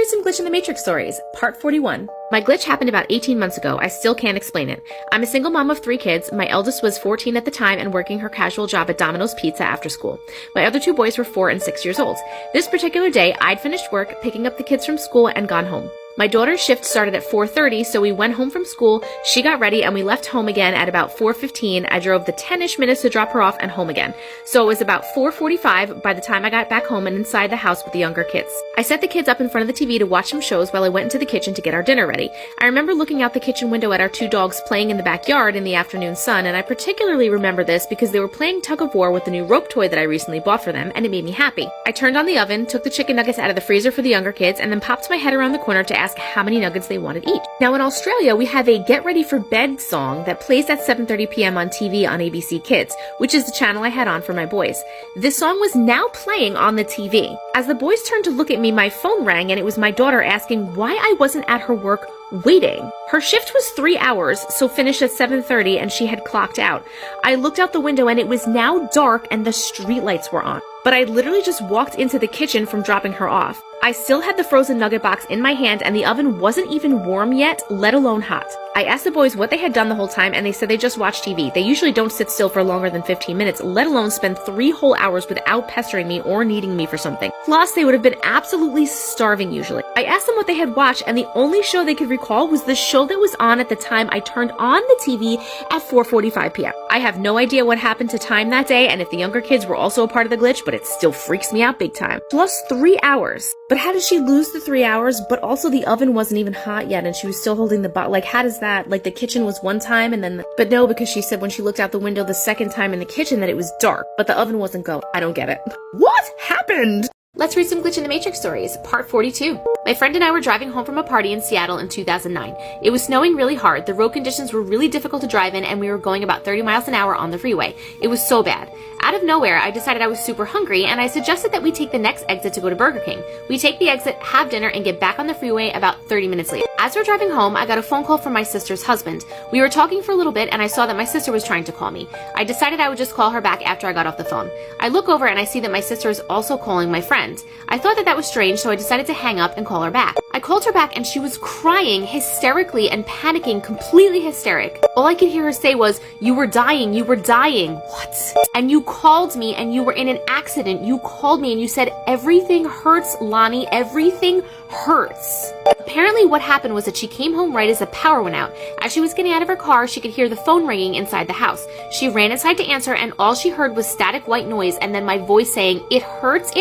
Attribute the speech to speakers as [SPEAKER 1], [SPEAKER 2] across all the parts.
[SPEAKER 1] read some Glitch in the Matrix stories, part 41. My glitch happened about 18 months ago. I still can't explain it. I'm a single mom of 3 kids. My eldest was 14 at the time and working her casual job at Domino's Pizza after school. My other 2 boys were 4 and 6 years old. This particular day, I'd finished work, picking up the kids from school, and gone home. My daughter's shift started at 4:30, so we went home from school, she got ready, and we left home again at about 4:15. I drove the 10-ish minutes to drop her off and home again. So it was about 4:45 by the time I got back home and inside the house with the younger kids. I set the kids up in front of the TV to watch some shows while I went into the kitchen to get our dinner ready. I remember looking out the kitchen window at our 2 dogs playing in the backyard in the afternoon sun, and I particularly remember this because they were playing tug of war with the new rope toy that I recently bought for them, and it made me happy. I turned on the oven, took the chicken nuggets out of the freezer for the younger kids, and then popped my head around the corner to ask how many nuggets they wanted each. Now in Australia, we have a get ready for bed song that plays at 7:30 p.m. on TV on ABC Kids, which is the channel I had on for my boys. This song was now playing on the TV. As the boys turned to look at me, my phone rang and it was my daughter asking why I wasn't at her work waiting. Her shift was 3 hours, so finished at 7:30 and she had clocked out. I looked out the window and it was now dark and the streetlights were on. But I literally just walked into the kitchen from dropping her off. I still had the frozen nugget box in my hand and the oven wasn't even warm yet, let alone hot. I asked the boys what they had done the whole time and they said they just watched TV. They usually don't sit still for longer than 15 minutes, let alone spend 3 whole hours without pestering me or needing me for something. Plus, they would have been absolutely starving usually. I asked them what they had watched and the only show they could recall was the show that was on at the time I turned on the TV at 4:45 p.m. I have no idea what happened to time that day and if the younger kids were also a part of the glitch, but it still freaks me out big time. Plus 3 hours. But how did she lose the 3 hours, but also the oven wasn't even hot yet and she was still holding the like how does that, like the kitchen was one time and then, but no, because she said when she looked out the window the second time in the kitchen that it was dark, but the oven wasn't going. I don't get it. What happened? Let's read some Glitch in the Matrix stories, part 42. My friend and I were driving home from a party in Seattle in 2009. It was snowing really hard, the road conditions were really difficult to drive in, and we were going about 30 miles an hour on the freeway. It was so bad. Out of nowhere, I decided I was super hungry, and I suggested that we take the next exit to go to Burger King. We take the exit, have dinner, and get back on the freeway about 30 minutes later. As we're driving home, I got a phone call from my sister's husband. We were talking for a little bit, and I saw that my sister was trying to call me. I decided I would just call her back after I got off the phone. I look over and I see that my sister is also calling my friend. I thought that was strange, so I decided to hang up and call her back. I called her back and she was crying hysterically and panicking, completely hysteric. All I could hear her say was, "You were dying, you were dying." What? "And you called me and you were in an accident. You called me and you said, everything hurts, Lonnie, everything hurts." Apparently what happened was that she came home right as the power went out. As she was getting out of her car, she could hear the phone ringing inside the house. She ran inside to answer and all she heard was static white noise and then my voice saying, it hurts,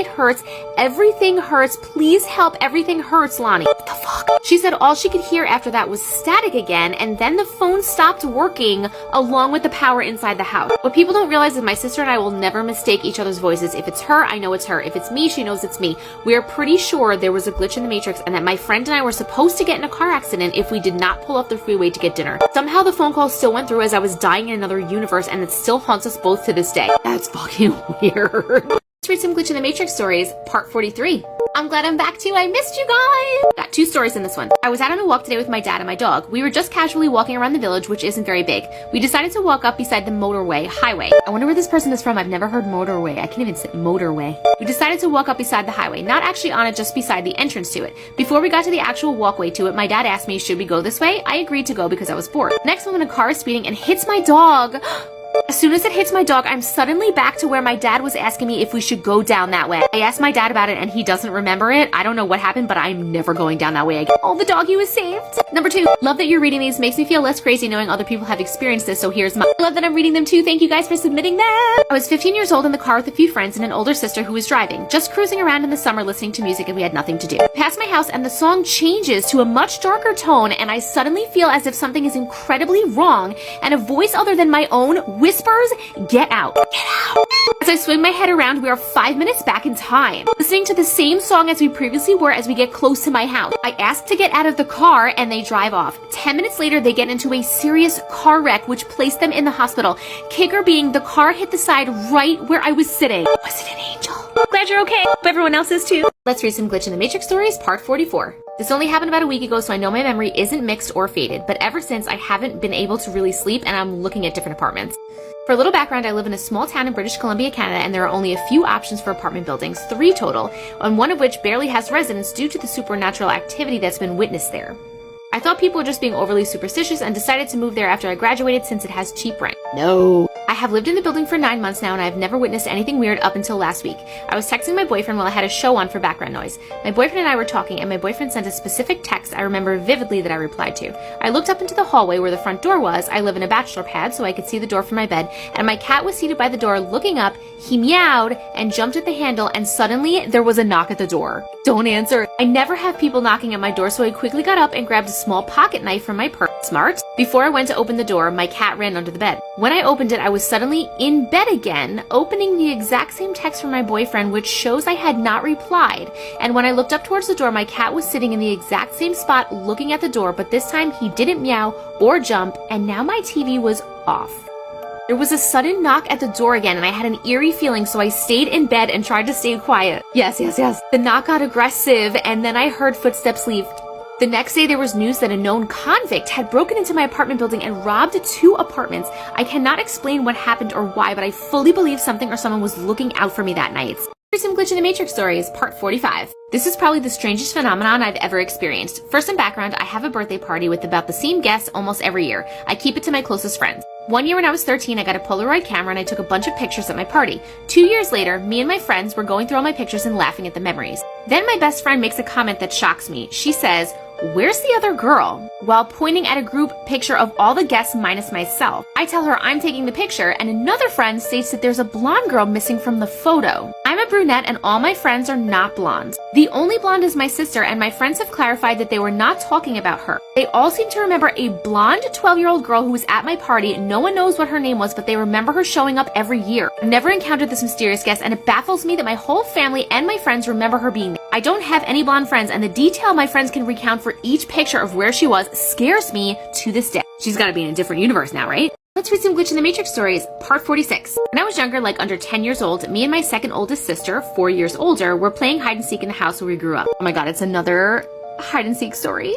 [SPEAKER 1] everything hurts, please help, everything hurts, Lonnie." What the fuck? She said all she could hear after that was static again and then the phone stopped working along with the power inside the house. What people don't realize is my sister and I will never mistake each other's voices. If it's her, I know it's her. If it's me, she knows it's me. We are pretty sure there was a glitch in the Matrix and that my friend and I were supposed to get in a car accident if we did not pull off the freeway to get dinner. Somehow the phone call still went through as I was dying in another universe and it still haunts us both to this day. That's fucking weird. Let's read some Glitch in the Matrix stories, part 43. I'm glad I'm back too. I missed you guys. Got 2 stories in this one. I was out on a walk today with my dad and my dog. We were just casually walking around the village, which isn't very big. We decided to walk up beside the highway. I wonder where this person is from. I've never heard motorway. I can't even say motorway. We decided to walk up beside the highway, not actually on it, just beside the entrance to it. Before we got to the actual walkway to it, my dad asked me, should we go this way? I agreed to go because I was bored. Next moment, a car is speeding and hits my dog. As soon as it hits my dog, I'm suddenly back to where my dad was asking me if we should go down that way. I asked my dad about it and he doesn't remember it. I don't know what happened, but I'm never going down that way again. Oh, the doggy was saved. Number 2, love that you're reading these. Makes me feel less crazy knowing other people have experienced this, so here's mine. I love that I'm reading them too. Thank you guys for submitting them. I was 15 years old in the car with a few friends and an older sister who was driving, just cruising around in the summer listening to music and we had nothing to do. Past my house and the song changes to a much darker tone and I suddenly feel as if something is incredibly wrong and a voice other than my own whispers, "Get out. Get out." As I swing my head around, we are 5 minutes back in time, listening to the same song as we previously were as we get close to my house. I ask to get out of the car and they drive off. 10 minutes later, they get into a serious car wreck, which placed them in the hospital. Kicker being the car hit the side right where I was sitting. Was it an angel? Glad you're okay. Hope everyone else is too. Let's read some Glitch in the Matrix stories, part 44. This only happened about a week ago, so I know my memory isn't mixed or faded, but ever since I haven't been able to really sleep and I'm looking at different apartments. For a little background, I live in a small town in British Columbia, Canada, and there are only a few options for apartment buildings, 3 total, and one of which barely has residents due to the supernatural activity that's been witnessed there. I thought people were just being overly superstitious and decided to move there after I graduated since it has cheap rent. No. I have lived in the building for 9 months now and I have never witnessed anything weird up until last week. I was texting my boyfriend while I had a show on for background noise. My boyfriend and I were talking and my boyfriend sent a specific text I remember vividly that I replied to. I looked up into the hallway where the front door was. I live in a bachelor pad so I could see the door from my bed, and my cat was seated by the door looking up. He meowed and jumped at the handle, and suddenly there was a knock at the door. Don't answer. I never have people knocking at my door, so I quickly got up and grabbed a small pocket knife from my purse. Smart. Before I went to open the door, my cat ran under the bed. When I opened it, I was suddenly in bed again, opening the exact same text from my boyfriend, which shows I had not replied. And when I looked up towards the door, my cat was sitting in the exact same spot looking at the door, but this time he didn't meow or jump, and now my TV was off. There was a sudden knock at the door again, and I had an eerie feeling, so I stayed in bed and tried to stay quiet. Yes. The knock got aggressive, and then I heard footsteps leave. The next day, there was news that a known convict had broken into my apartment building and robbed 2 apartments. I cannot explain what happened or why, but I fully believe something or someone was looking out for me that night. Here's some Glitch in the Matrix stories, part 45. This is probably the strangest phenomenon I've ever experienced. First, some background, I have a birthday party with about the same guests almost every year. I keep it to my closest friends. One year when I was 13, I got a Polaroid camera and I took a bunch of pictures at my party. 2 years later, me and my friends were going through all my pictures and laughing at the memories. Then my best friend makes a comment that shocks me. She says, "Where's the other girl?" while pointing at a group picture of all the guests minus myself. I tell her I'm taking the picture, and another friend states that there's a blonde girl missing from the photo. I'm a brunette and all my friends are not blonde. The only blonde is my sister, and my friends have clarified that they were not talking about her. They all seem to remember a blonde 12-year-old girl who was at my party. No one knows what her name was, but they remember her showing up every year. I've never encountered this mysterious guest, and it baffles me that my whole family and my friends remember her being there. I don't have any blonde friends, and the detail my friends can recount for each picture of where she was scares me to this day. She's gotta be in a different universe now, right? Let's read some Glitch in the Matrix stories, part 46. When I was younger, like under 10 years old, me and my second oldest sister, 4 years older, were playing hide and seek in the house where we grew up. Oh my god, it's another hide and seek story.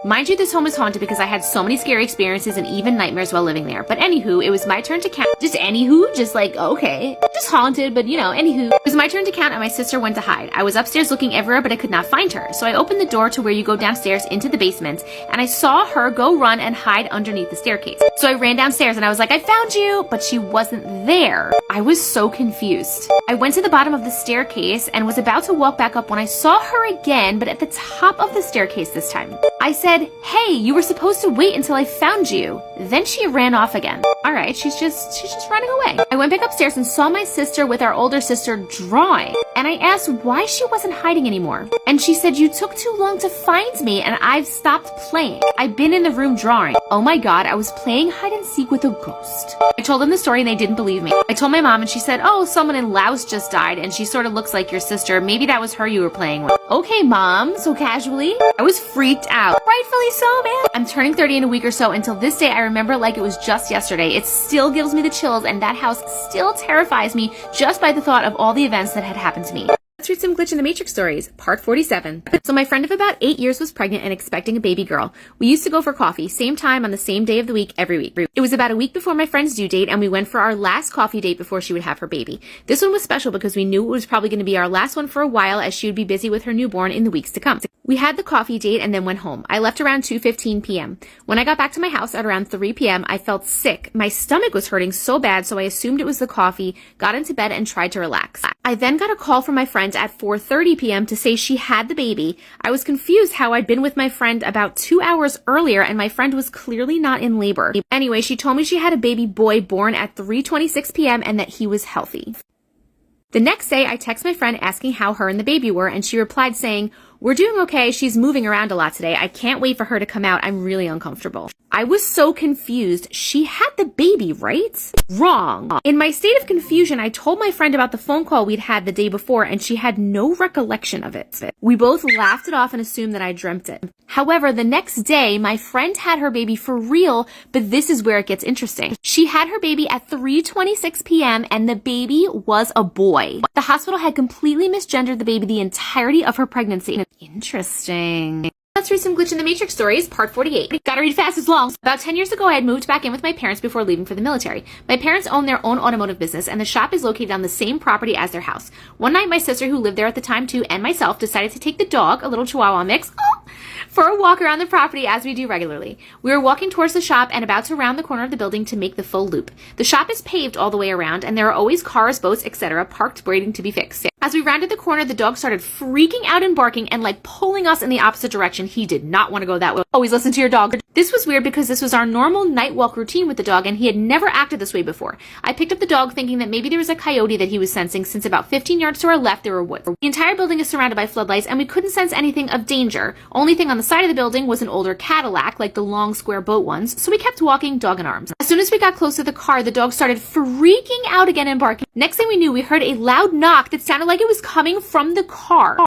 [SPEAKER 1] Mind you, this home is haunted because I had so many scary experiences and even nightmares while living there. But anywho, it was my turn to count. Just like, okay. Just haunted, but anywho. It was my turn to count and my sister went to hide. I was upstairs looking everywhere, but I could not find her. So I opened the door to where you go downstairs into the basement, and I saw her go run and hide underneath the staircase. So I ran downstairs and I was like, I found you, but she wasn't there. I was so confused. I went to the bottom of the staircase and was about to walk back up when I saw her again, but at the top of the staircase this time. I said, "Hey, you were supposed to wait until I found you." Then she ran off again. All right, she's just running away. I went back upstairs and saw my sister with our older sister drawing. And I asked why she wasn't hiding anymore. And she said, "You took too long to find me and I've stopped playing. I've been in the room drawing." Oh my god, I was playing hide and seek with a ghost. I told them the story and they didn't believe me. I told my mom and she said, "Oh, someone in Laos just died and she sort of looks like your sister. Maybe that was her you were playing with." Okay, mom, so casually. I was freaked out. Rightfully so, man. I'm turning 30 in a week or so. Until this day, I remember it like it was just yesterday. It still gives me the chills, and that house still terrifies me just by the thought of all the events that had happened to me. Let's read some Glitch in the Matrix stories, part 47. So my friend of about 8 years was pregnant and expecting a baby girl. We used to go for coffee, same time on the same day of the week every week. It was about a week before my friend's due date, and we went for our last coffee date before she would have her baby. This one was special because we knew it was probably going to be our last one for a while, as she would be busy with her newborn in the weeks to come. We had the coffee date and then went home. I left around 2:15 p.m. When I got back to my house at around 3 p.m., I felt sick. My stomach was hurting so bad, so I assumed it was the coffee, got into bed, and tried to relax. I then got a call from my friend at 4:30 p.m. to say she had the baby. I was confused how I'd been with my friend about 2 hours earlier, and my friend was clearly not in labor. Anyway, she told me she had a baby boy born at 3:26 p.m. and that he was healthy. The next day, I text my friend asking how her and the baby were, and she replied saying, "We're doing okay. She's moving around a lot today. I can't wait for her to come out. I'm really uncomfortable." I was so confused. She had the baby, right? Wrong. In my state of confusion, I told my friend about the phone call we'd had the day before, and she had no recollection of it. We both laughed it off and assumed that I dreamt it. However, the next day, my friend had her baby for real, but this is where it gets interesting. She had her baby at 3:26 p.m. and the baby was a boy. The hospital had completely misgendered the baby the entirety of her pregnancy. Interesting. Let's read some Glitch in the Matrix stories, part 48. Gotta read fast, it's long. About 10 years ago, I had moved back in with my parents before leaving for the military. My parents own their own automotive business, and the shop is located on the same property as their house. One night, my sister, who lived there at the time too, and myself decided to take the dog, a little Chihuahua mix, for a walk around the property as we do regularly. We were walking towards the shop and about to round the corner of the building to make the full loop. The shop is paved all the way around, and there are always cars, boats, etc. parked waiting to be fixed. As we rounded the corner, the dog started freaking out and barking and like pulling us in the opposite direction. He did not want to go that way. Always listen to your dog. This was weird because this was our normal night walk routine with the dog, and he had never acted this way before. I picked up the dog thinking that maybe there was a coyote that he was sensing, since about 15 yards to our left there were woods. The entire building is surrounded by floodlights, and we couldn't sense anything of danger. Only thing on the side of the building was an older Cadillac, like the long square boat ones, so we kept walking, dog in arms. As soon as we got close to the car, the dog started freaking out again and barking. Next thing we knew, we heard a loud knock that sounded like it was coming from the car.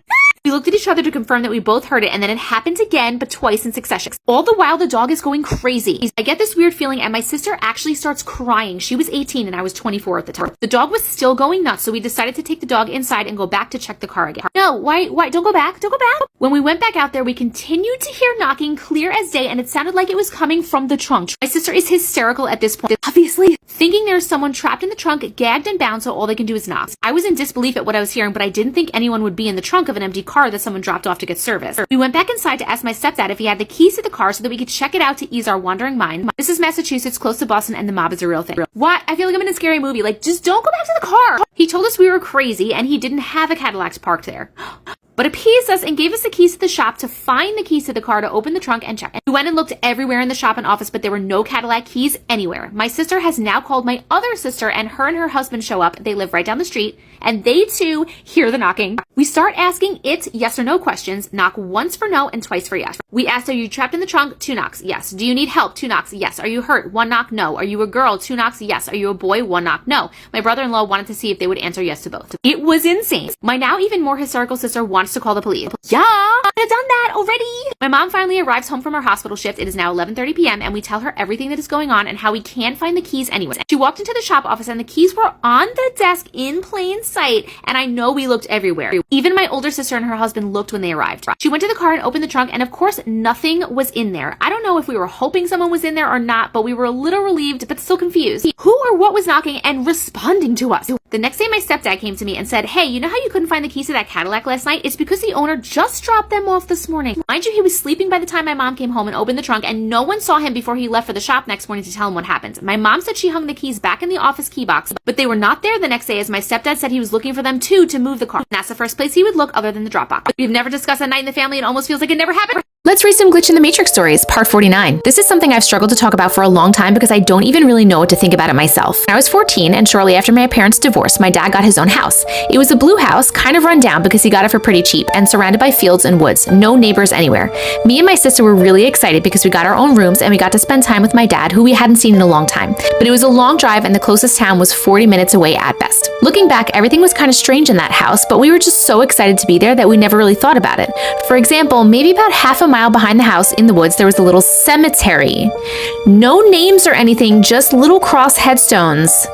[SPEAKER 1] We looked at each other to confirm that we both heard it, and then it happened again, but twice in succession. All the while, the dog is going crazy. I get this weird feeling, and my sister actually starts crying. She was 18 and I was 24 at the time. The dog was still going nuts, so we decided to take the dog inside and go back to check the car again. No, why, don't go back, don't go back. When we went back out there, we continued to hear knocking clear as day, and it sounded like it was coming from the trunk. My sister is hysterical at this point, obviously, thinking there's someone trapped in the trunk, gagged and bound, so all they can do is knock. I was in disbelief at what I was hearing, but I didn't think anyone would be in the trunk of an empty car that someone dropped off to get service. We went back inside to ask my stepdad if he had the keys to the car so that we could check it out to ease our wandering mind. This is Massachusetts, close to Boston, and the mob is a real thing. What? I feel like I'm in a scary movie. Like, just don't go back to the car. He told us we were crazy and he didn't have a Cadillac parked there, but appeased us and gave us the keys to the shop to find the keys to the car to open the trunk and check. We went and looked everywhere in the shop and office, but there were no Cadillac keys anywhere. My sister has now called my other sister, and her and her husband show up. They live right down the street, and they too hear the knocking. We start asking it yes or no questions. Knock once for no and twice for yes. We asked, are you trapped in the trunk? 2 knocks, yes. Do you need help? 2 knocks, yes. Are you hurt? 1 knock, no. Are you a girl? 2 knocks, yes. Are you a boy? 1 knock, no. My brother-in-law wanted to see if they would answer yes to both. It was insane. My now even more hysterical sister wants to call the police. Yeah, I've done that already. My mom finally arrives home from her hospital shift. It is now 11:30 p.m. and we tell her everything that is going on and how we can't find the keys anywhere. She walked into the shop office and the keys were on the desk in plain sight, and I know we looked everywhere. Even my older sister and her husband looked when they arrived. She went to the car and opened the trunk, and of course nothing was in there. I don't know if we were hoping someone was in there or not, but we were a little relieved but still confused. Who or what was knocking and responding to us? The next day my stepdad came to me and said, hey, you know how you couldn't find the keys to that Cadillac last night? It's because the owner just dropped them off this morning. Mind you, he was sleeping by the time my mom came home and opened the trunk, and no one saw him before he left for the shop next morning to tell him what happened. My mom said she hung the keys back in the office key box, but they were not there the next day, as my stepdad said he was looking for them too to move the car. And that's the first place he would look other than the drop box. We've never discussed a night in the family. It almost feels like it never happened.
[SPEAKER 2] Let's read some Glitch in the Matrix stories, part 49. This is something I've struggled to talk about for a long time because I don't even really know what to think about it myself. When I was 14, and shortly after my parents' divorce, my dad got his own house. It was a blue house, kind of run down because he got it for pretty cheap, and surrounded by fields and woods, no neighbors anywhere. Me and my sister were really excited because we got our own rooms and we got to spend time with my dad, who we hadn't seen in a long time. But it was a long drive and the closest town was 40 minutes away at best. Looking back, everything was kind of strange in that house, but we were just so excited to be there that we never really thought about it. For example, maybe about half a mile behind the house in the woods, there was a little cemetery. No names or anything, just little cross headstones.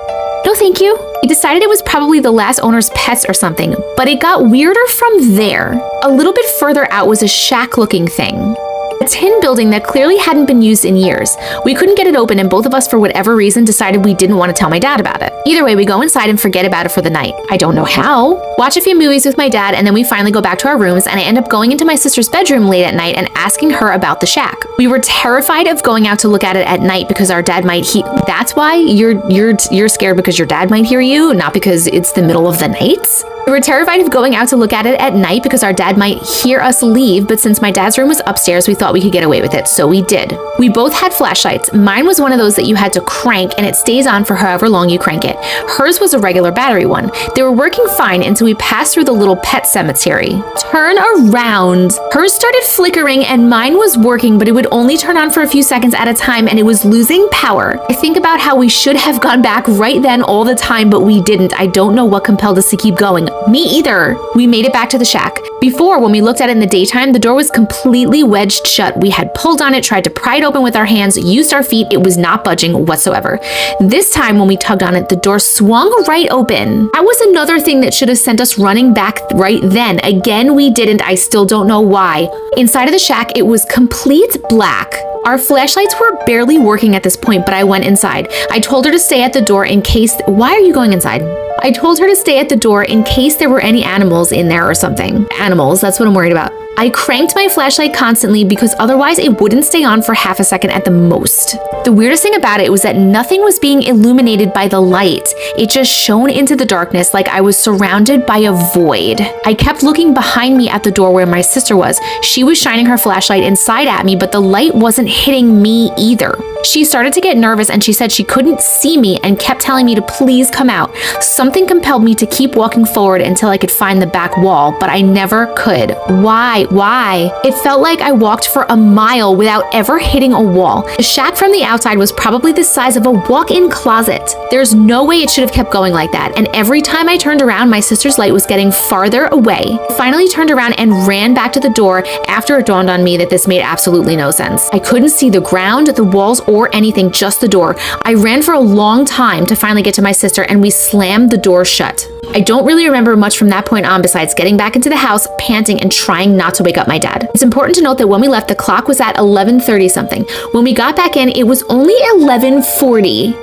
[SPEAKER 2] No thank you. We decided it was probably the last owner's pets or something, but it got weirder from there. A little bit further out was a shack-looking thing. A tin building that clearly hadn't been used in years. We couldn't get it open, and both of us, for whatever reason, decided we didn't want to tell my dad about it. Either way, we go inside and forget about it for the night. I don't know how. Watch a few movies with my dad, and then we finally go back to our rooms, and I end up going into my sister's bedroom late at night and asking her about the shack. We were terrified of going out to look at it at night because our dad might hear. That's why you're scared, because your dad might hear you, not because it's the middle of the night? We were terrified of going out to look at it at night because our dad might hear us leave, but since my dad's room was upstairs, we thought we could get away with it, so we did. We both had flashlights. Mine was one of those that you had to crank, and it stays on for however long you crank it. Hers was a regular battery one. They were working fine until we passed through the little pet cemetery. Turn around. Hers started flickering, and mine was working, but it would only turn on for a few seconds at a time, and it was losing power. I think about how we should have gone back right then all the time, but we didn't. I don't know what compelled us to keep going. Me either. We made it back to the shack. Before, when we looked at it in the daytime, the door was completely wedged shut. We had pulled on it, tried to pry it open with our hands, used our feet. It was not budging whatsoever. This time, when we tugged on it, the door swung right open. That was another thing that should have sent us running back right then. Again, we didn't. I still don't know why. Inside of the shack, it was complete black. Our flashlights were barely working at this point, but I went inside. I told her to stay at the door in case... Why are you going inside? I told her to stay at the door in case there were any animals in there or something. Animals, that's what I'm worried about. I cranked my flashlight constantly because otherwise it wouldn't stay on for half a second at the most. The weirdest thing about it was that nothing was being illuminated by the light. It just shone into the darkness like I was surrounded by a void. I kept looking behind me at the door where my sister was. She was shining her flashlight inside at me, but the light wasn't hitting me either. She started to get nervous and she said she couldn't see me and kept telling me to please come out. Something compelled me to keep walking forward until I could find the back wall, but I never could. Why? It felt like I walked for a mile without ever hitting a wall. The shack from the outside was probably the size of a walk-in closet. There's no way it should have kept going like that, and every time I turned around, my sister's light was getting farther away. I finally turned around and ran back to the door after it dawned on me that this made absolutely no sense. I couldn't see the ground, the walls, or anything, just the door. I ran for a long time to finally get to my sister, and we slammed the door shut. I don't really remember much from that point on besides getting back into the house, panting, and trying not to wake up my dad. It's important to note that when we left, the clock was at 11:30 something. When we got back in, it was only 11:40.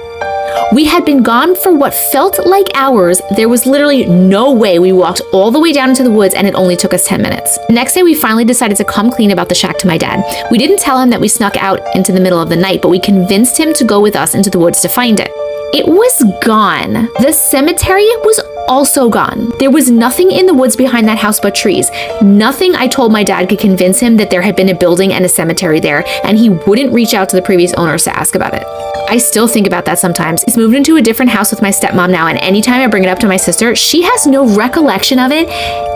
[SPEAKER 2] We had been gone for what felt like hours. There was literally no way we walked all the way down into the woods, and it only took us 10 minutes. The next day, we finally decided to come clean about the shack to my dad. We didn't tell him that we snuck out into the middle of the night, but we convinced him to go with us into the woods to find it. It was gone. The cemetery was also gone. There was nothing in the woods behind that house but trees. Nothing I told my dad could convince him that there had been a building and a cemetery there, and he wouldn't reach out to the previous owners to ask about it. I still think about that sometimes. He's moved into a different house with my stepmom now, and anytime I bring it up to my sister, she has no recollection of it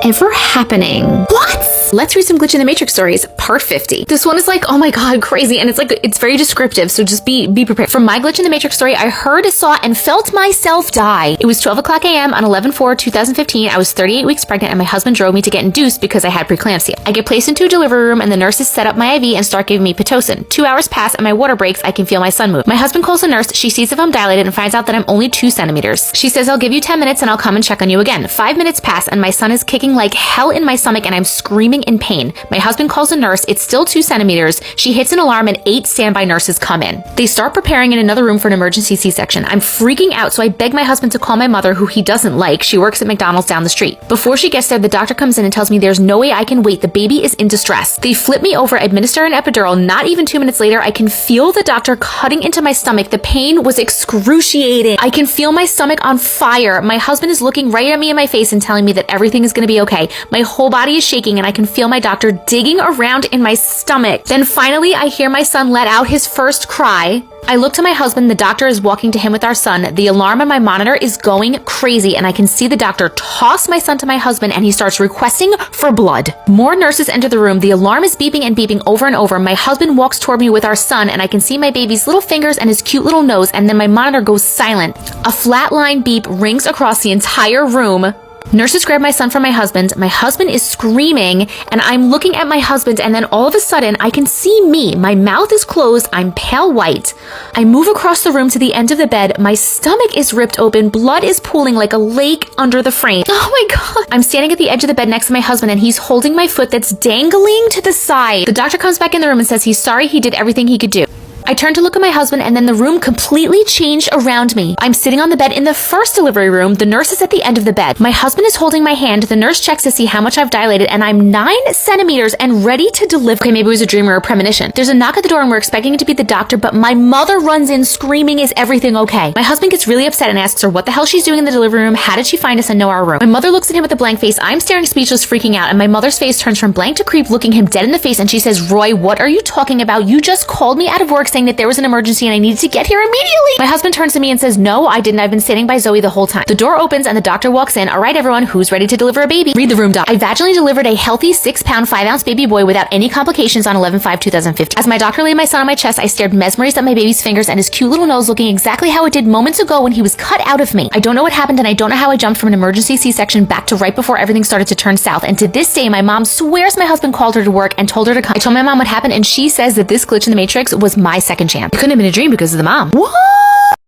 [SPEAKER 2] ever happening. What?
[SPEAKER 1] Let's read some Glitch in the Matrix stories, part 50. This one is like, oh my god, crazy, and it's very descriptive, so just be prepared. From my Glitch in the Matrix story, I heard, saw, and felt myself die. It was 12 o'clock a.m. on 11/4/2015. I was 38 weeks pregnant, and my husband drove me to get induced because I had preeclampsia. I get placed into a delivery room, and the nurses set up my IV and start giving me Pitocin. 2 hours pass, and my water breaks. I can feel my son move. My husband calls the nurse. She sees if I'm dilated and finds out that I'm only 2 centimeters. She says, I'll give you 10 minutes, and I'll come and check on you again. 5 minutes pass, and my son is kicking like hell in my stomach, and I'm screaming in pain. My husband calls a nurse. It's still 2 centimeters. She hits an alarm, and 8 standby nurses come in. They start preparing in another room for an emergency C-section. I'm freaking out, so I beg my husband to call my mother, who he doesn't like. She works at McDonald's down the street. Before she gets there, the doctor comes in and tells me there's no way I can wait. The baby is in distress. They flip me over, administer an epidural. Not even 2 minutes later, I can feel the doctor cutting into my stomach. The pain was excruciating. I can feel my stomach on fire. My husband is looking right at me in my face and telling me that everything is going to be okay. My whole body is shaking, and I can feel my doctor digging around in my stomach. Then finally, I hear my son let out his first cry. I look to my husband. The doctor is walking to him with our son. The alarm on my monitor is going crazy, and I can see the doctor toss my son to my husband, and he starts requesting for blood. More nurses enter the room. The alarm is beeping and beeping over and over. My husband walks toward me with our son, and I can see my baby's little fingers and his cute little nose, and then my monitor goes silent. A flatline beep rings across the entire room. Nurses grab my son from my husband. My husband is screaming, and I'm looking at my husband, and then all of a sudden, I can see me. My mouth is closed. I'm pale white. I move across the room to the end of the bed. My stomach is ripped open. Blood is pooling like a lake under the frame. Oh my god. I'm standing at the edge of the bed next to my husband, and he's holding my foot that's dangling to the side. The doctor comes back in the room and says he's sorry. He did everything he could do. I turn to look at my husband, and then the room completely changed around me. I'm sitting on the bed in the first delivery room. The nurse is at the end of the bed. My husband is holding my hand. The nurse checks to see how much I've dilated, and I'm 9 centimeters and ready to deliver. Okay, maybe it was a dream or a premonition. There's a knock at the door, and we're expecting it to be the doctor, but my mother runs in screaming, is everything okay? My husband gets really upset and asks her what the hell she's doing in the delivery room. How did she find us and know our room? My mother looks at him with a blank face. I'm staring speechless, freaking out, and my mother's face turns from blank to creep, looking him dead in the face, and she says, Roy, what are you talking about? You just called me out of work
[SPEAKER 2] text saying that there was an emergency and I needed to get here immediately. My husband turns to me and says, no, I didn't. I've been standing by Zoe the whole time. The door opens and the doctor walks in. All right, everyone, who's ready to deliver a baby? Read the room, doc. I vaginally delivered a healthy 6-pound, 5-ounce baby boy without any complications on 11/5/2015. As my doctor laid my son on my chest, I stared mesmerized at my baby's fingers and his cute little nose looking exactly how it did moments ago when he was cut out of me. I don't know what happened and I don't know how I jumped from an emergency C-section back to right before everything started to turn south. And to this day, my mom swears my husband called her to work and told her to come. I told my mom what happened and she says that this glitch in the Matrix was my second chance. It couldn't have been a dream because of the mom. What?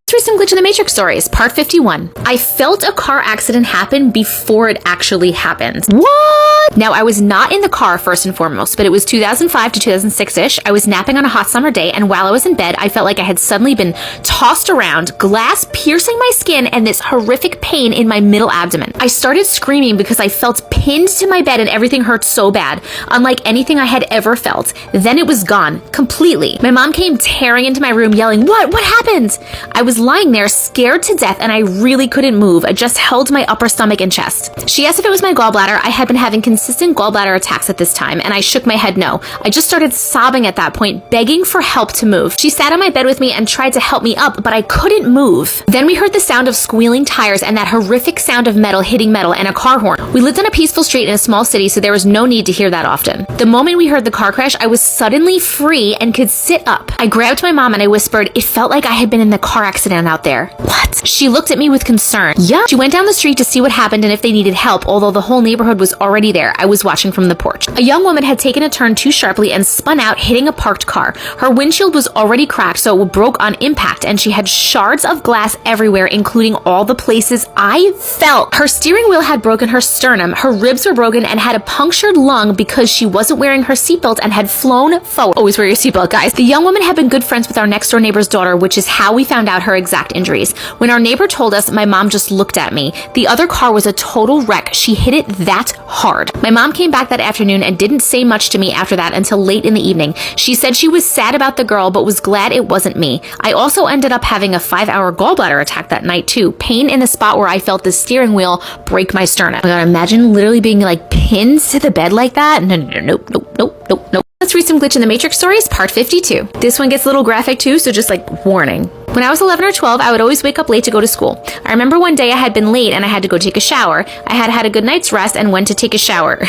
[SPEAKER 2] Through some glitch in the Matrix stories, part 51. I felt a car accident happen before it actually happened. What? Now, I was not in the car first and foremost, but it was 2005 to 2006-ish. I was napping on a hot summer day, and while I was in bed, I felt like I had suddenly been tossed around, glass piercing my skin, and this horrific pain in my middle abdomen. I started screaming because I felt pinned to my bed and everything hurt so bad, unlike anything I had ever felt. Then it was gone, completely. My mom came tearing into my room yelling, What happened? I was lying there scared to death and I really couldn't move. I just held my upper stomach and chest. She asked if it was my gallbladder. I had been having consistent gallbladder attacks at this time and I shook my head no. I just started sobbing at that point, begging for help to move. She sat on my bed with me and tried to help me up, but I couldn't move. Then we heard the sound of squealing tires and that horrific sound of metal hitting metal and a car horn. We lived on a peaceful street in a small city, so there was no need to hear that often. The moment we heard the car crash, I was suddenly free and could sit up. I grabbed my mom and I whispered, it felt like I had been in the car accident out there. What? She looked at me with concern. Yeah. She went down the street to see what happened and if they needed help, although the whole neighborhood was already there. I was watching from the porch. A young woman had taken a turn too sharply and spun out, hitting a parked car. Her windshield was already cracked, so it broke on impact, and she had shards of glass everywhere, including all the places I felt. Her steering wheel had broken her sternum, her ribs were broken, and had a punctured lung because she wasn't wearing her seatbelt and had flown forward. Always wear your seatbelt, guys. The young woman had been good friends with our next door neighbor's daughter, which is how we found out her exact injuries. When our neighbor told us, my mom just looked at me. The other car was a total wreck. She hit it that hard. My mom came back that afternoon and didn't say much to me after that until late in the evening. She said she was sad about the girl, but was glad it wasn't me. I also ended up having a 5-hour gallbladder attack that night too. Pain in the spot where I felt the steering wheel break my sternum. Oh my God, imagine literally being like pinned to the bed like that. Nope. Let's read some Glitch in the Matrix stories, part 52. This one gets a little graphic too, so just like warning. When I was 11 or 12, I would always wake up late to go to school. I remember one day I had been late and I had to go take a shower. I had had a good night's rest and went to take a shower.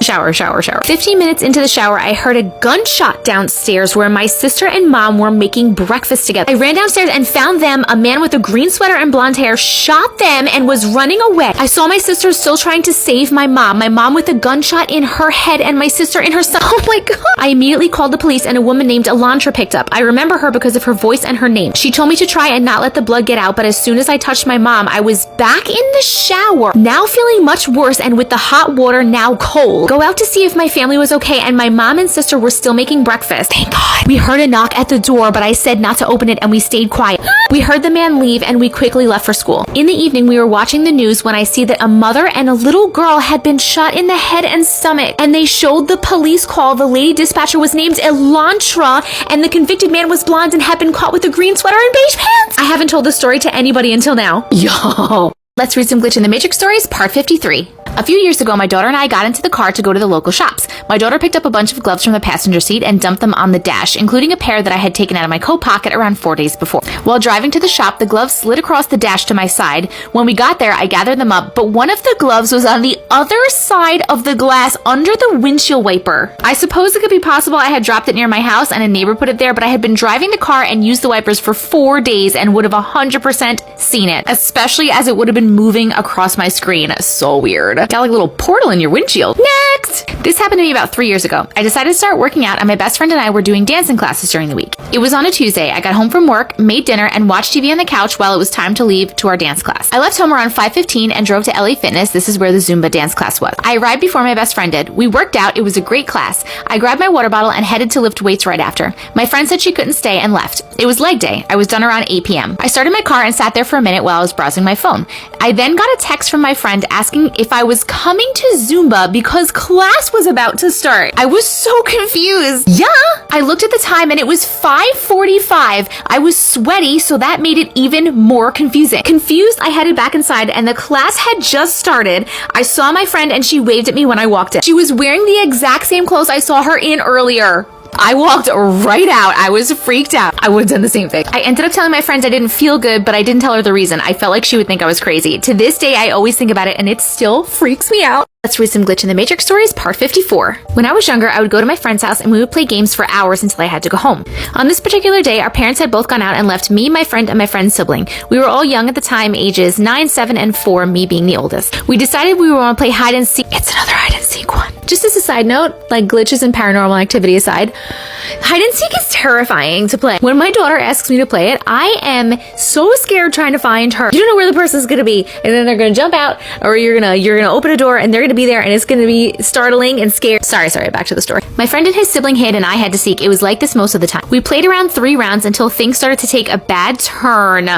[SPEAKER 2] shower. 15 minutes into the shower, I heard a gunshot downstairs where my sister and mom were making breakfast together. I ran downstairs and found them. A man with a green sweater and blonde hair shot them and was running away. I saw my sister still trying to save my mom with a gunshot in her head and my sister in her stomach. Oh my God. I immediately called the police and a woman named Elantra picked up. I remember her because of her voice and her name. She told me to try and not let the blood get out, but as soon as I touched my mom, I was back in the shower, now feeling much worse and with the hot water now cold. Go out to see if my family was okay, and my mom and sister were still making breakfast. Thank God. We heard a knock at the door, but I said not to open it and we stayed quiet. We heard the man leave and we quickly left for school. In the evening, we were watching the news when I see that a mother and a little girl had been shot in the head and stomach, and they showed the police call. The lady dispatcher was named Elantra, and the convicted man was blonde and had been caught with a green sweater and beige pants. I haven't told this story to anybody until now. Yo. Let's read some Glitch in the Matrix stories, part 53. A few years ago, my daughter and I got into the car to go to the local shops. My daughter picked up a bunch of gloves from the passenger seat and dumped them on the dash, including a pair that I had taken out of my coat pocket around 4 days before. While driving to the shop, the gloves slid across the dash to my side. When we got there, I gathered them up, but one of the gloves was on the other side of the glass under the windshield wiper. I suppose it could be possible I had dropped it near my house and a neighbor put it there, but I had been driving the car and used the wipers for 4 days and would have 100% seen it, especially as it would have been moving across my screen. So weird. Got like a little portal in your windshield. Next! This happened to me about 3 years ago. I decided to start working out and my best friend and I were doing dancing classes during the week. It was on a Tuesday. I got home from work, made dinner, and watched TV on the couch while it was time to leave to our dance class. I left home around 5:15 and drove to LA Fitness. This is where the Zumba dance class was. I arrived before my best friend did. We worked out. It was a great class. I grabbed my water bottle and headed to lift weights right after. My friend said she couldn't stay and left. It was leg day. I was done around 8 p.m. I started my car and sat there for a minute while I was browsing my phone. I then got a text from my friend asking if I was coming to Zumba because class was about to start. I was so confused. Yeah. I looked at the time and it was 5:45. I was sweaty, so that made it even more confusing. Confused, I headed back inside and the class had just started. I saw my friend and she waved at me when I walked in. She was wearing the exact same clothes I saw her in earlier. I walked right out. I was freaked out. I would have done the same thing. I ended up telling my friends I didn't feel good, but I didn't tell her the reason. I felt like she would think I was crazy. To this day, I always think about it and it still freaks me out. Let's read some Glitch in the Matrix stories, part 54. When I was younger, I would go to my friend's house and we would play games for hours until I had to go home. On this particular day, our parents had both gone out and left me, my friend, and my friend's sibling. We were all young at the time, ages 9, 7, and 4, me being the oldest. We decided we were going to play hide and seek. It's another hide and seek one. Just as a side note, like glitches and paranormal activity aside, hide and seek is terrifying to play. When my daughter asks me to play it, I am so scared trying to find her. You don't know where the person's gonna be, and then they're gonna jump out, or you're gonna open a door and they're gonna be there, and it's gonna be startling and scary. Sorry, back to the story. My friend and his sibling hid, and I had to seek. It was like this most of the time. We played around 3 rounds until things started to take a bad turn.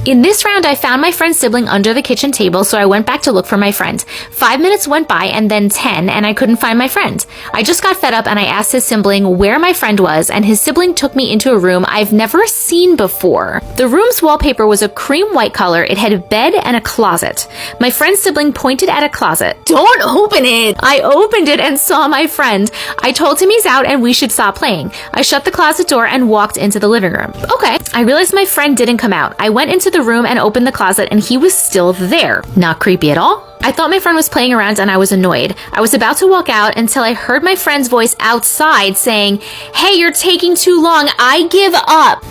[SPEAKER 2] In this round, I found my friend's sibling under the kitchen table, so I went back to look for my friend. 5 minutes went by and then 10, and I couldn't find my friend. I just got fed up and I asked his sibling where my friend was, and his sibling took me into a room I've never seen before. The room's wallpaper was a cream white color. It had a bed and a closet. My friend's sibling pointed at a closet. Don't open it! I opened it and saw my friend. I told him he's out and we should stop playing. I shut the closet door and walked into the living room. Okay, I realized my friend didn't come out. I went into the room and opened the closet and he was still there. Not creepy at all. I thought my friend was playing around and I was annoyed. I was about to walk out until I heard my friend's voice outside saying, "Hey, you're taking too long. I give up."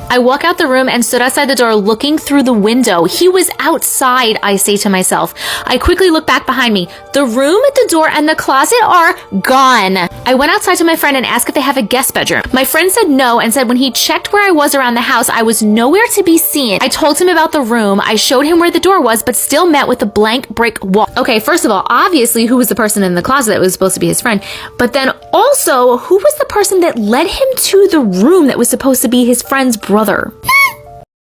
[SPEAKER 2] I walk out the room and stood outside the door looking through the window. He was outside, I say to myself. I quickly look back behind me. The room, the door, and the closet are gone. I went outside to my friend and asked if they have a guest bedroom. My friend said no and said when he checked where I was around the house, I was nowhere to be seen. I told him about the room. I showed him where the door was, but still met with a blank brick wall. Okay, first of all, obviously, who was the person in the closet that was supposed to be his friend? But then also, who was the person that led him to the room that was supposed to be his friend's brother?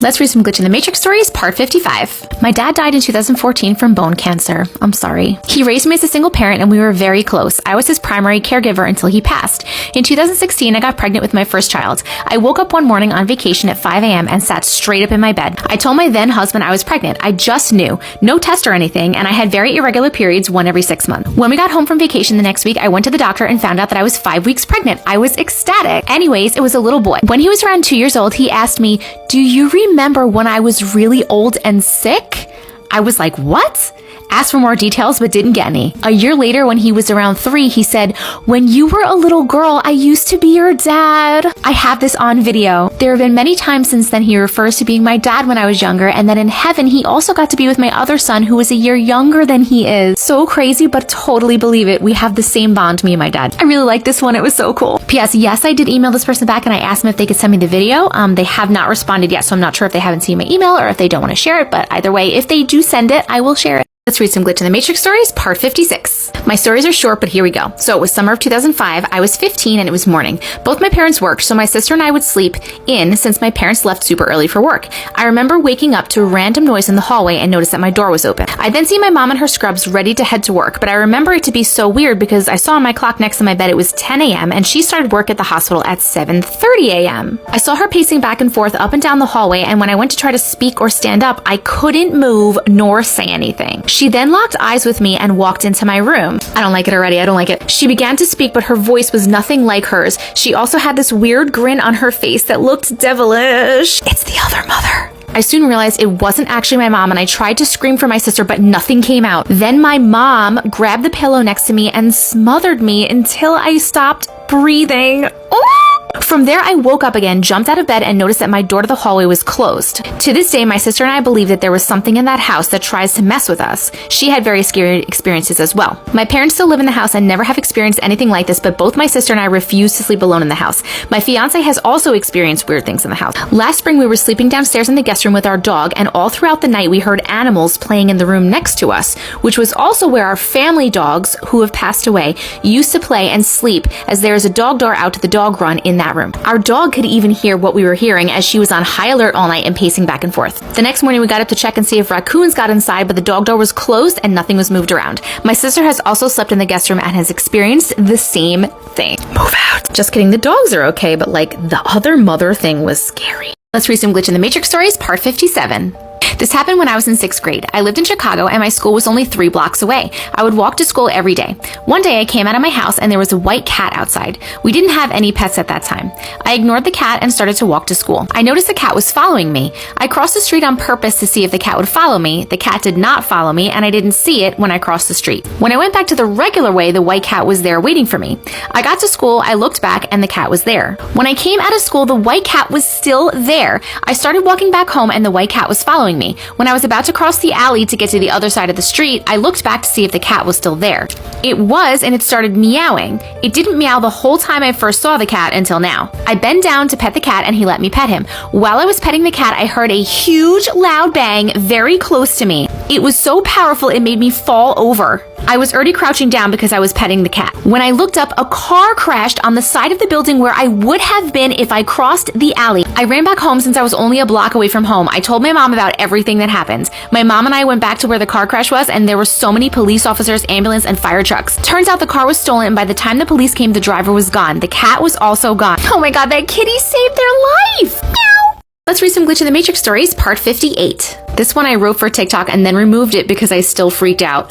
[SPEAKER 2] Let's read some Glitch in the Matrix stories, part 55. My dad died in 2014 from bone cancer. I'm sorry. He raised me as a single parent and we were very close. I was his primary caregiver until he passed. In 2016, I got pregnant with my first child. I woke up one morning on vacation at 5 a.m. and sat straight up in my bed. I told my then husband I was pregnant. I just knew. No test or anything, and I had very irregular periods, one every 6 months. When we got home from vacation the next week, I went to the doctor and found out that I was 5 weeks pregnant. I was ecstatic. Anyways, it was a little boy. When he was around 2 years old, he asked me, "Do you remember when I was really old and sick?" I was like, "What?" Asked for more details, but didn't get any. A year later, when he was around 3, he said, "When you were a little girl, I used to be your dad." I have this on video. There have been many times since then he refers to being my dad when I was younger, and then in heaven, he also got to be with my other son, who is a year younger than he is. So crazy, but totally believe it. We have the same bond, me and my dad. I really like this one. It was so cool. P.S. Yes, I did email this person back, and I asked them if they could send me the video. They have not responded yet, so I'm not sure if they haven't seen my email or if they don't want to share it, but either way, if they do send it, I will share it. Let's read some Glitch in the Matrix stories, part 56. My stories are short, but here we go. So it was summer of 2005. I was 15 and it was morning. Both my parents worked, so my sister and I would sleep in since my parents left super early for work. I remember waking up to a random noise in the hallway and noticed that my door was open. I then see my mom in her scrubs ready to head to work, but I remember it to be so weird because I saw on my clock next to my bed it was 10 a.m. and she started work at the hospital at 7:30 a.m. I saw her pacing back and forth up and down the hallway, and when I went to try to speak or stand up, I couldn't move nor say anything. She then locked eyes with me and walked into my room. I don't like it already. I don't like it. She began to speak, but her voice was nothing like hers. She also had this weird grin on her face that looked devilish. It's the other mother. I soon realized it wasn't actually my mom, and I tried to scream for my sister, but nothing came out. Then my mom grabbed the pillow next to me and smothered me until I stopped breathing. Oh! From there, I woke up again, jumped out of bed, and noticed that my door to the hallway was closed. To this day, my sister and I believe that there was something in that house that tries to mess with us. She had very scary experiences as well. My parents still live in the house and never have experienced anything like this, but both my sister and I refuse to sleep alone in the house. My fiance has also experienced weird things in the house. Last spring, we were sleeping downstairs in the guest room with our dog, and all throughout the night, we heard animals playing in the room next to us, which was also where our family dogs, who have passed away, used to play and sleep, as there is a dog door out to the dog run in that room. Our dog could even hear what we were hearing, as she was on high alert all night and pacing back and forth. The next morning, we got up to check and see if raccoons got inside, but the dog door was closed and nothing was moved around. My sister has also slept in the guest room and has experienced the same thing. Move out. Just kidding, the dogs are okay, but like the other mother thing was scary. Let's read some Glitch in the Matrix stories, part 57. This happened when I was in 6th grade. I lived in Chicago and my school was only 3 blocks away. I would walk to school every day. One day I came out of my house and there was a white cat outside. We didn't have any pets at that time. I ignored the cat and started to walk to school. I noticed the cat was following me. I crossed the street on purpose to see if the cat would follow me. The cat did not follow me and I didn't see it when I crossed the street. When I went back to the regular way, the white cat was there waiting for me. I got to school, I looked back and the cat was there. When I came out of school, the white cat was still there. I started walking back home and the white cat was following me. When I was about to cross the alley to get to the other side of the street, I looked back to see if the cat was still there. It was, and it started meowing. It didn't meow the whole time I first saw the cat until now. I bent down to pet the cat and he let me pet him. While I was petting the cat, I heard a huge loud bang very close to me. It was so powerful it made me fall over. I was already crouching down because I was petting the cat. When I looked up, a car crashed on the side of the building where I would have been if I crossed the alley. I ran back home since I was only a block away from home. I told my mom about everything that happened. My mom and I went back to where the car crash was and there were so many police officers, ambulance, and fire trucks. Turns out the car was stolen and by the time the police came, the driver was gone. The cat was also gone. Oh my god, that kitty saved their life! Meow! Let's read some Glitch in the Matrix stories, part 58. This one I wrote for TikTok and then removed it because I still freaked out.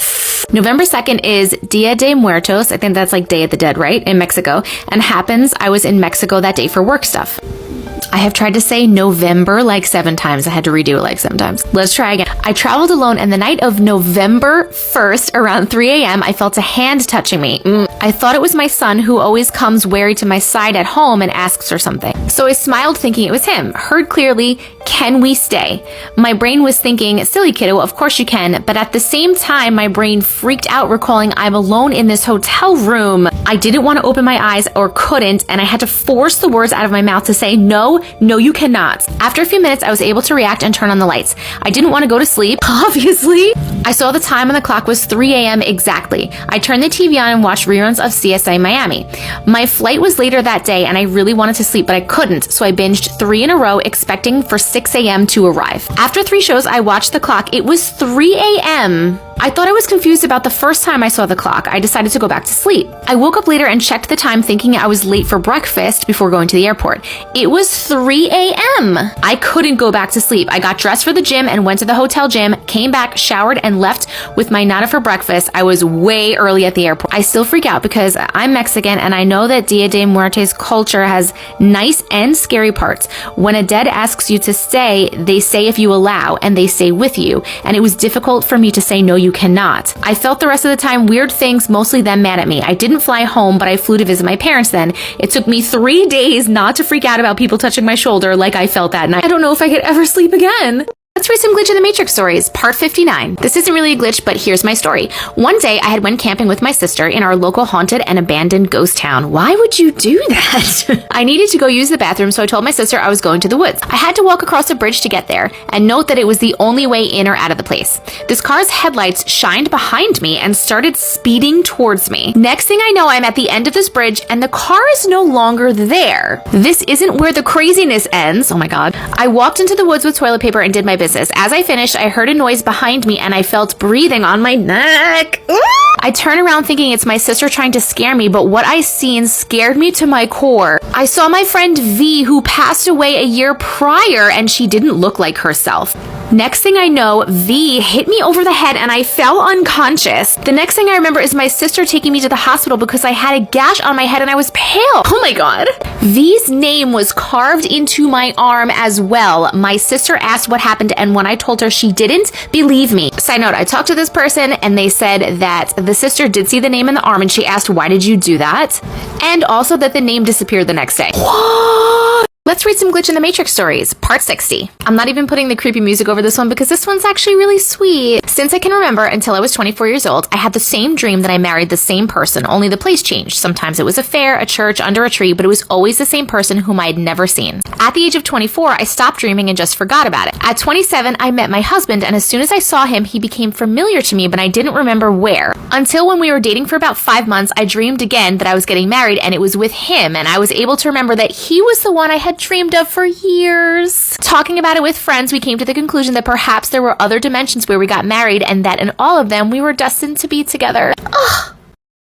[SPEAKER 2] November 2nd is Dia de Muertos. I think that's like Day of the Dead, right? In Mexico. And happens I was in Mexico that day for work stuff. I have tried to say November like 7 times. I had to redo it like 7 times. Let's try again. I traveled alone and the night of November 1st around 3 a.m. I felt a hand touching me. I thought it was my son who always comes wary to my side at home and asks for something. So I smiled thinking it was him. Heard clearly, can we stay? My brain was thinking, silly kiddo, of course you can. But at the same time, my brain freaked out recalling I'm alone in this hotel room. I didn't want to open my eyes or couldn't and I had to force the words out of my mouth to say no, you cannot. After a few minutes, I was able to react and turn on the lights. I didn't want to go to sleep, obviously. I saw the time on the clock was 3 a.m. exactly. I turned the TV on and watched reruns of CSI Miami. My flight was later that day and I really wanted to sleep, but I couldn't, so I binged 3 in a row, expecting for 6 a.m. to arrive. After 3 shows, I watched the clock. It was 3 a.m. I thought I was confused about the first time I saw the clock. I decided to go back to sleep. I woke up later and checked the time thinking I was late for breakfast before going to the airport. It was 3 a.m. I couldn't go back to sleep. I got dressed for the gym and went to the hotel gym, came back, showered, and left with my nana for breakfast. I was way early at the airport. I still freak out because I'm Mexican and I know that Dia de Muertos culture has nice and scary parts. When a dead asks you to stay, they say if you allow and they stay with you. And it was difficult for me to say no, you cannot. I felt the rest of the time weird things, mostly them mad at me. I didn't fly home, but I flew to visit my parents then. It took me 3 days not to freak out about people touching my shoulder like I felt that night. I don't know if I could ever sleep again. Let's read some Glitch in the Matrix stories, part 59. This isn't really a glitch, but here's my story. One day, I had went camping with my sister in our local haunted and abandoned ghost town. Why would you do that? I needed to go use the bathroom, so I told my sister I was going to the woods. I had to walk across a bridge to get there, and note that it was the only way in or out of the place. This car's headlights shined behind me and started speeding towards me. Next thing I know, I'm at the end of this bridge, and the car is no longer there. This isn't where the craziness ends. Oh my god. I walked into the woods with toilet paper and did my business. As I finished, I heard a noise behind me and I felt breathing on my neck. I turn around thinking it's my sister trying to scare me, but what I seen scared me to my core. I saw my friend V, who passed away a year prior, and she didn't look like herself. Next thing I know, V hit me over the head and I fell unconscious. The next thing I remember is my sister taking me to the hospital because I had a gash on my head and I was pale. Oh my god. V's name was carved into my arm as well. My sister asked what happened, and when I told her, she didn't believe me. Side note, I talked to this person and they said that the sister did see the name in the arm and she asked, why did you do that? And also that the name disappeared the next day. What? Let's read some Glitch in the Matrix stories, part 60. I'm not even putting the creepy music over this one because this one's actually really sweet. Since I can remember, until I was 24 years old, I had the same dream that I married the same person, only the place changed. Sometimes it was a fair, a church, under a tree, but it was always the same person whom I had never seen. At the age of 24, I stopped dreaming and just forgot about it. At 27, I met my husband, and as soon as I saw him, he became familiar to me, but I didn't remember where. Until when we were dating for about 5 months, I dreamed again that I was getting married, and it was with him, and I was able to remember that he was the one I had dreamed of for years. Talking about it with friends, we came to the conclusion that perhaps there were other dimensions where we got married and that in all of them we were destined to be together. Ugh.